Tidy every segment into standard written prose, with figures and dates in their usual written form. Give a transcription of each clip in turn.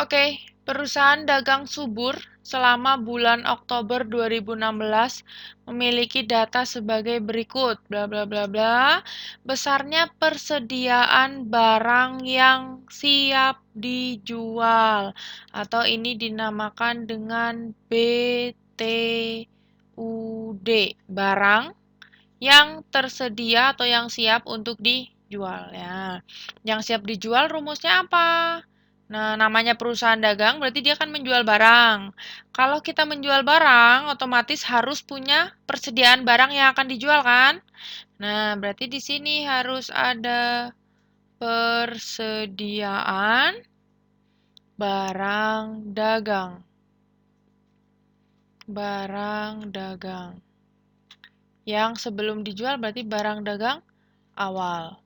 Oke, perusahaan dagang subur selama bulan Oktober 2016 memiliki data sebagai berikut, bla bla bla bla. Besarnya persediaan barang yang siap dijual atau ini dinamakan dengan BTUD, barang yang tersedia atau yang siap untuk dijual ya. Yang siap dijual rumusnya apa? Nah, namanya perusahaan dagang berarti dia akan menjual barang. Kalau kita menjual barang, otomatis harus punya persediaan barang yang akan dijual kan? Nah, berarti di sini harus ada persediaan barang dagang. Barang dagang. Yang sebelum dijual berarti barang dagang awal.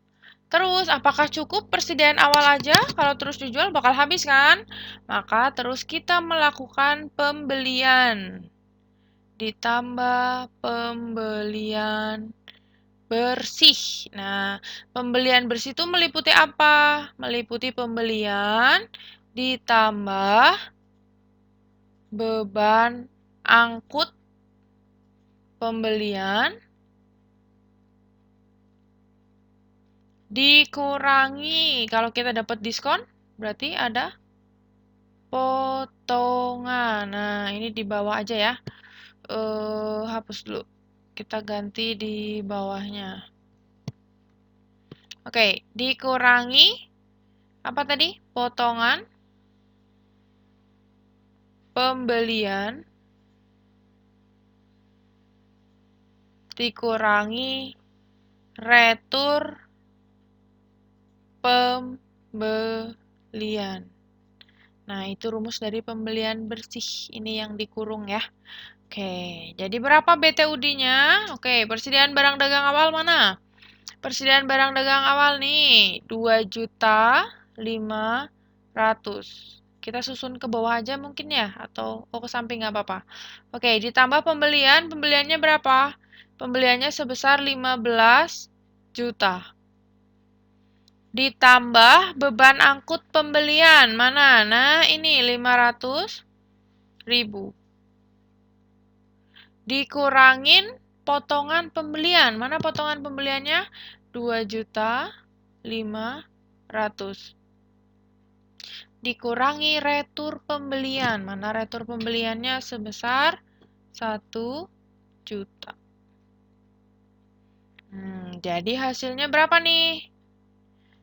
Terus, apakah cukup persediaan awal aja? Kalau terus dijual bakal habis kan? Maka terus kita melakukan pembelian. Ditambah pembelian bersih. Nah, pembelian bersih itu meliputi apa? Meliputi pembelian ditambah beban angkut pembelian dikurangi. Kalau kita dapat diskon, berarti ada potongan. Nah, ini di bawah aja ya. Hapus dulu. Kita ganti di bawahnya. Oke, dikurangi apa tadi? Potongan pembelian dikurangi retur pembelian. Nah, itu rumus dari pembelian bersih. Ini yang dikurung ya. Oke, jadi berapa BTUD-nya? Oke, persediaan barang dagang awal mana? Persediaan barang dagang awal nih, 2.500.000. Kita susun ke bawah aja mungkin ya, atau ke samping nggak apa-apa. Oke, ditambah pembelian, pembeliannya berapa? Pembeliannya sebesar 15 juta. Ditambah beban angkut pembelian, mana? Nah, ini 500.000. Dikurangin potongan pembelian. Mana potongan pembeliannya? 2.500.000. Dikurangi retur pembelian. Mana retur pembeliannya sebesar 1 juta. Jadi hasilnya berapa nih?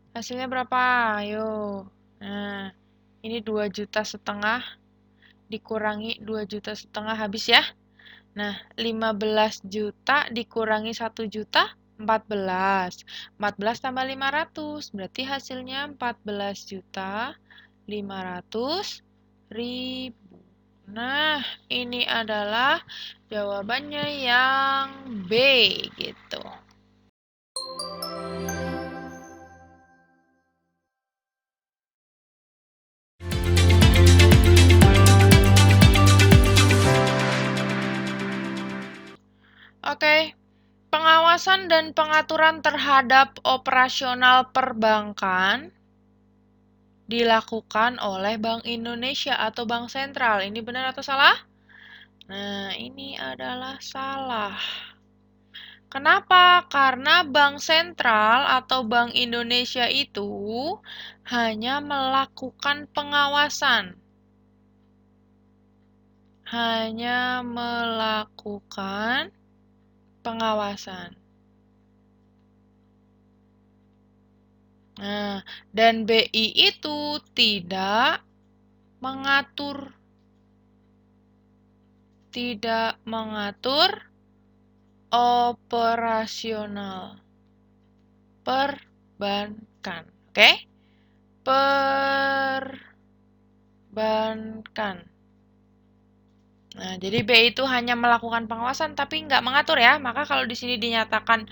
Hasilnya berapa? Ayo. Nah, ini 2,5 juta dikurangi 2,5 juta habis ya. Nah, 15 juta dikurangi 1 juta, 14. 14 tambah 500, berarti hasilnya 14.500.000. Nah, ini adalah jawabannya yang B gitu. Oke, pengawasan dan pengaturan terhadap operasional perbankan dilakukan oleh Bank Indonesia atau Bank Sentral. Ini benar atau salah? Nah, ini adalah salah. Kenapa? Karena Bank Sentral atau Bank Indonesia itu hanya melakukan pengawasan. Hanya melakukan pengawasan. Nah, dan BI itu tidak mengatur operasional perbankan. Oke? Perbankan. Nah, jadi BI itu hanya melakukan pengawasan tapi nggak mengatur ya. Maka kalau di sini dinyatakan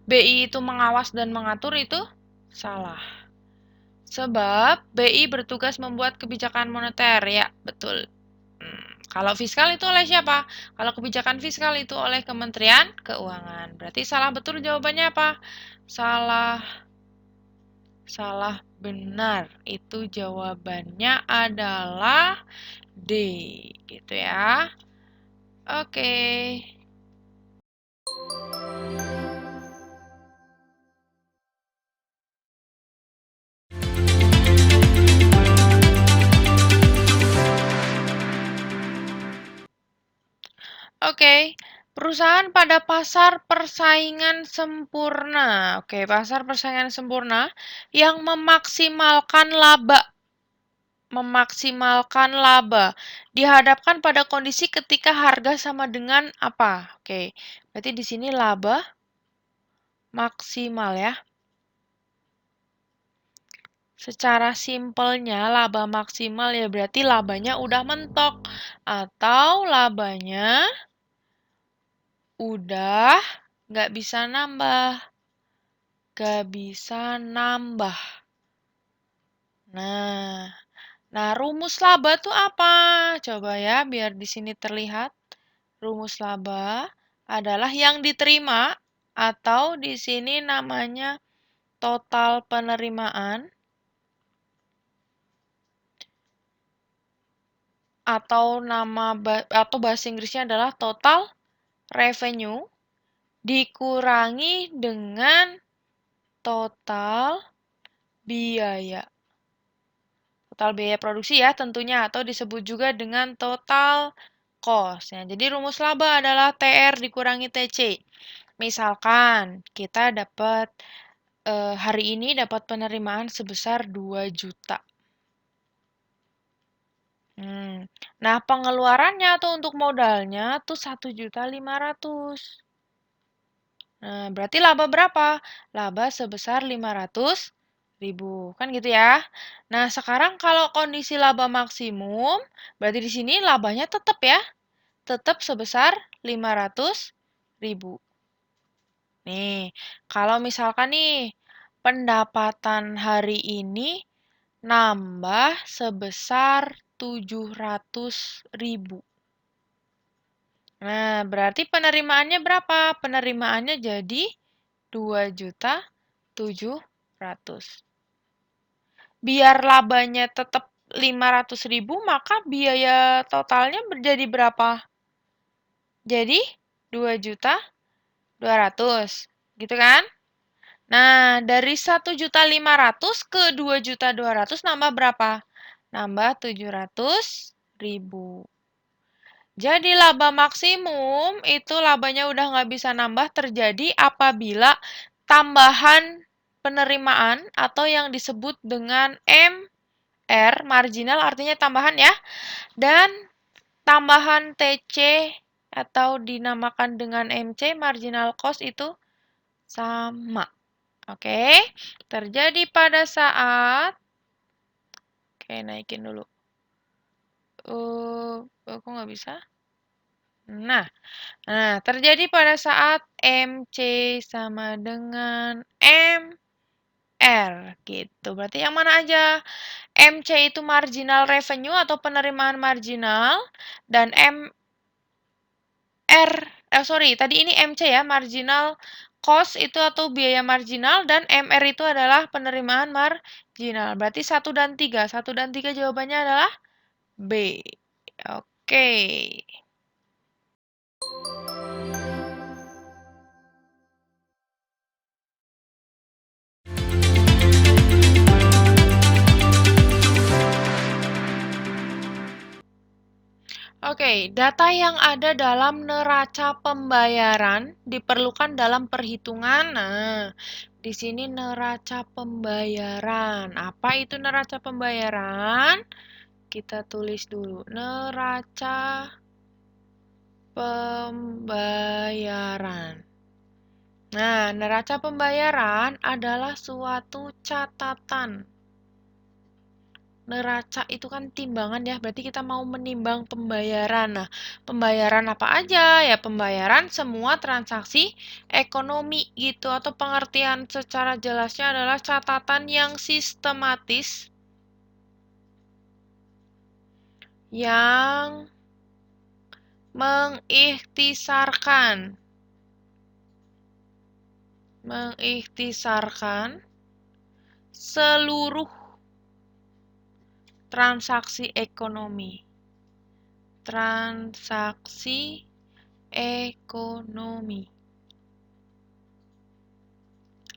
BI itu mengawas dan mengatur itu salah. Sebab BI bertugas membuat kebijakan moneter. Ya, betul. Kalau fiskal itu oleh siapa? Kalau kebijakan fiskal itu oleh Kementerian Keuangan. Berarti salah betul jawabannya apa? Salah benar. Itu jawabannya adalah D, gitu ya. Oke. Oke, perusahaan pada pasar persaingan sempurna. Oke, pasar persaingan sempurna yang memaksimalkan laba dihadapkan pada kondisi ketika harga sama dengan apa? Oke, berarti di sini laba maksimal ya. Secara simpelnya laba maksimal ya berarti labanya udah mentok atau labanya udah nggak bisa nambah. Nggak bisa nambah. Nah, rumus laba tuh apa? Coba ya, biar di sini terlihat. Rumus laba adalah yang diterima atau di sini namanya total penerimaan atau bahasa Inggrisnya adalah total revenue dikurangi dengan total biaya. Total biaya produksi ya tentunya atau disebut juga dengan total cost. Ya, jadi rumus laba adalah TR dikurangi TC. Misalkan kita dapat hari ini dapat penerimaan sebesar 2 juta. Nah, pengeluarannya atau untuk modalnya tuh 1.500.000. Nah, berarti laba berapa? Laba sebesar 500.000. Kan gitu ya. Nah, sekarang kalau kondisi laba maksimum, berarti di sini labanya tetap ya. Tetap sebesar 500.000. Nih, kalau misalkan nih pendapatan hari ini nambah sebesar 700.000. Nah, berarti penerimaannya berapa? Penerimaannya jadi 2.700.000. Biar labanya tetap 500.000, maka biaya totalnya menjadi berapa? Jadi 2.200.000, gitu kan? Nah, dari 1.500.000 ke 2.200.000 nambah berapa? Nambah 700.000. Jadi laba maksimum itu labanya udah nggak bisa nambah terjadi apabila tambahan penerimaan atau yang disebut dengan MR, marginal artinya tambahan ya, dan tambahan TC atau dinamakan dengan MC, marginal cost itu sama. Oke, terjadi pada saat, oke naikin dulu. Kok nggak bisa? Nah, terjadi pada saat MC sama dengan MR gitu. Berarti yang mana aja? MC itu marginal revenue atau penerimaan marginal dan tadi ini MC ya, marginal cost itu atau biaya marginal dan MR itu adalah penerimaan marginal. Berarti 1 dan 3. 1 dan 3 jawabannya adalah B. Oke. Oke, data yang ada dalam neraca pembayaran diperlukan dalam perhitungan. Nah, di sini neraca pembayaran. Apa itu neraca pembayaran? Kita tulis dulu. Neraca pembayaran. Nah, neraca pembayaran adalah suatu catatan. Neraca itu kan timbangan ya, berarti kita mau menimbang pembayaran. Nah, pembayaran apa aja? Ya, pembayaran semua transaksi ekonomi gitu, atau pengertian secara jelasnya adalah catatan yang sistematis yang mengikhtisarkan seluruh transaksi ekonomi. Transaksi ekonomi.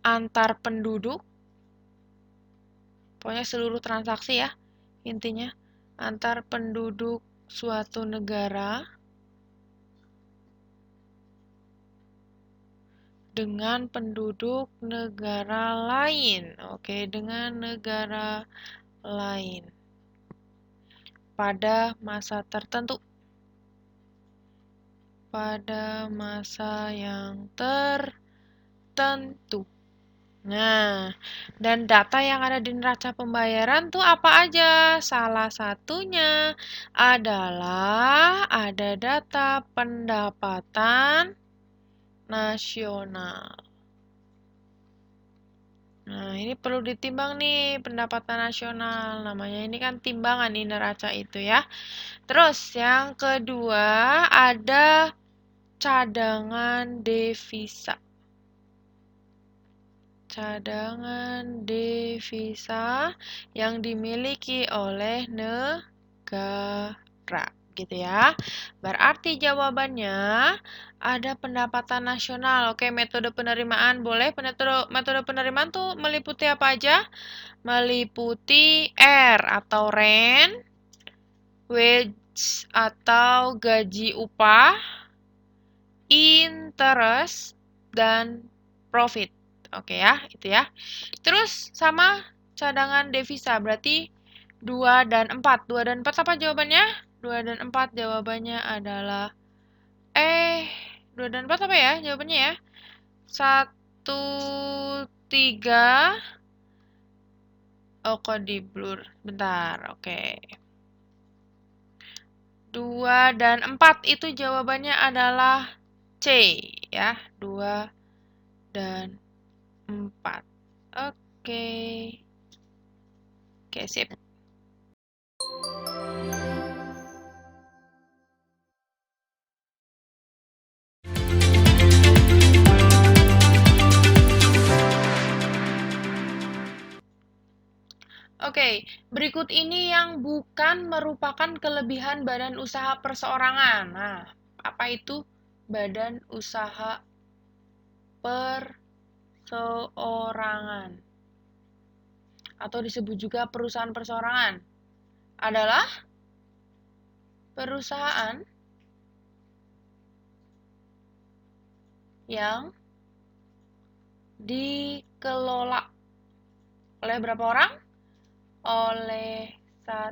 Antar penduduk. Pokoknya seluruh transaksi ya, intinya. Antar penduduk suatu negara dengan penduduk negara lain. Oke, dengan negara lain. Pada masa tertentu. Pada masa yang tertentu. Nah, dan data yang ada di neraca pembayaran tuh apa aja? Salah satunya adalah ada data pendapatan nasional. Nah, ini perlu ditimbang nih pendapatan nasional. Namanya ini kan timbangan di neraca itu ya. Terus yang kedua ada cadangan devisa. Cadangan devisa yang dimiliki oleh negara, gitu ya. Berarti jawabannya ada pendapatan nasional. Oke, metode penerimaan boleh. Metode penerimaan tuh meliputi apa aja? Meliputi R atau rent, wage atau gaji upah, interest, dan profit. Oke ya, itu ya. Terus sama cadangan devisa, berarti 2 dan 4. 2 dan 4 apa jawabannya? 2 dan 4 jawabannya adalah 2 dan 4 apa ya jawabannya ya? 1, 3. Oh, kok di blur. Bentar, oke. 2 dan 4 itu jawabannya adalah C ya. 2 dan 4. Oke. Oke, sip. Oke, berikut ini yang bukan merupakan kelebihan badan usaha perseorangan. Nah, apa itu badan usaha perseorangan? Atau disebut juga perusahaan perseorangan. Adalah perusahaan yang dikelola oleh berapa orang? Oleh 1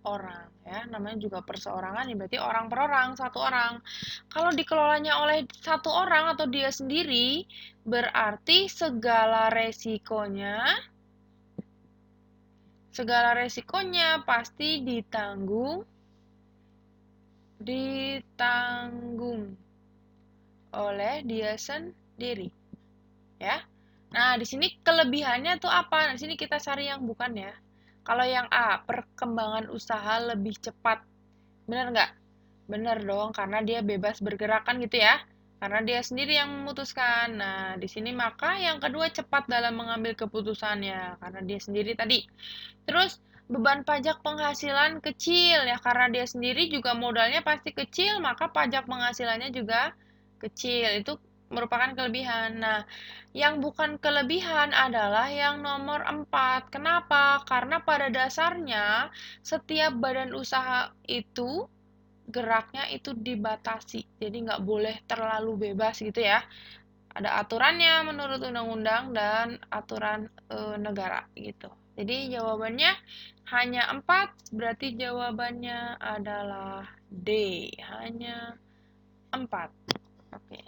orang ya, namanya juga perseorangan, ya berarti orang per orang, 1 orang. Kalau dikelolanya oleh 1 orang atau dia sendiri, berarti segala resikonya pasti ditanggung oleh dia sendiri ya. Nah, di sini kelebihannya tuh apa? Nah, di sini kita cari yang bukan ya. Kalau yang A, perkembangan usaha lebih cepat. Benar nggak? Benar dong, karena dia bebas bergerak kan gitu ya. Karena dia sendiri yang memutuskan. Nah, di sini maka yang kedua cepat dalam mengambil keputusannya. Karena dia sendiri tadi. Terus, beban pajak penghasilan kecil ya. Karena dia sendiri juga modalnya pasti kecil, maka pajak penghasilannya juga kecil. Itu merupakan kelebihan. Nah, yang bukan kelebihan adalah yang nomor 4. Kenapa? Karena pada dasarnya setiap badan usaha itu geraknya itu dibatasi. Jadi nggak boleh terlalu bebas gitu ya. Ada aturannya menurut undang-undang dan aturan negara gitu. Jadi jawabannya hanya 4, berarti jawabannya adalah D. Hanya 4. Oke.